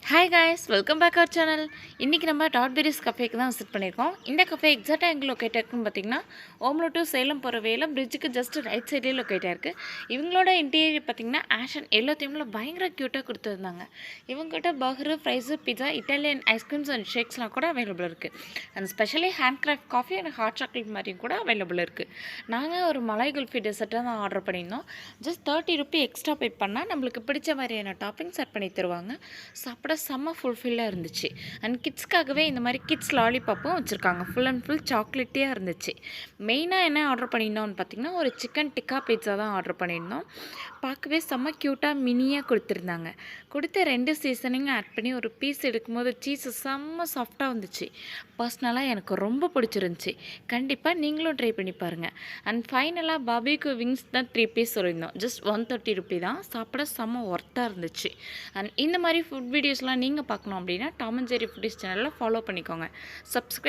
Hi guys, welcome back our channel. இன்றைக்கி நம்ம டாட்பெரிஸ் கஃபேக்கு தான் விசிட் பண்ணியிருக்கோம். இந்த கஃபே எக்ஸாக்டாக எங்கே லொக்கேட் இருக்குன்னு பார்த்தீங்கன்னா, ஓமலூர் டு சேலம் போகிற வேலை பிரிட்ஜுக்கு ஜஸ்ட் ரைட் சைட்லேயே லொக்கேட் ஆயிருக்கு. இவங்களோட இன்டீரியர் பார்த்தீங்கன்னா ஆஷ் அண்ட் எல்லோ தீமில் பயங்கர க்யூட்டாக கொடுத்துருந்தாங்க. இவங்ககிட்ட burger, fries, pizza, Italian ice creams and ஷேக்ஸ்லாம் கூட அவைலபிள் இருக்குது. And specially hand craft coffee and hot chocolate மாதிரியும் கூட அவைலபிள் இருக்குது. நாங்கள் ஒரு மலாய் குல்ஃபி டெசர்ட்டாக தான் ஆர்டர் பண்ணியிருந்தோம். ஜஸ்ட் 30 ரூபி எக்ஸ்ட்ரா பே பண்ணால் நம்மளுக்கு பிடிச்ச மாதிரியான டாப்பிங் செட் பண்ணி தருவாங்க. சாப்பிட செம்ம ஃபுல்ஃபில்லாக இருந்துச்சு. அண்ட் கிட்ஸ்க்காகவே இந்த மாதிரி கிட்ஸ் லாலிபாப்பும் வச்சுருக்காங்க. ஃபுல் அண்ட் ஃபுல் சாக்லேட்டியாக இருந்துச்சு. மெயினாக என்ன ஆர்டர் பண்ணியிருந்தோம்னு பார்த்திங்கன்னா, ஒரு சிக்கன் டிக்கா பீட்சா தான் ஆர்டர் பண்ணியிருந்தோம். பார்க்கவே செம்ம க்யூட்டாக மினியாக கொடுத்துருந்தாங்க. கொடுத்த 2 சீசனிங் ஆட் பண்ணி ஒரு பீஸ் எடுக்கும்போது சீஸு செம்ம சாஃப்டாக வந்துச்சு. பர்சனலாக எனக்கு ரொம்ப பிடிச்சிருந்துச்சி. கண்டிப்பாக நீங்களும் ட்ரை பண்ணி பாருங்கள். அண்ட் ஃபைனலாக பாபிக்கு விங்ஸ் தான் 3 பீஸ் சொல்லியிருந்தோம். ஜஸ்ட் 130 ரூபி தான். சாப்பிட செம்ம ஒர்த்தாக இருந்துச்சு. அண்ட் இந்த மாதிரி ஃபுட் வீடியோஸ்லாம் நீங்கள் பார்க்கணும் அப்படின்னா டாம் அண்ட் ஜெர்ரி ஃபுட்டீஸ் சேனலில் ஃபாலோ பண்ணிக்கோங்க. சப்ஸ்கிரைப்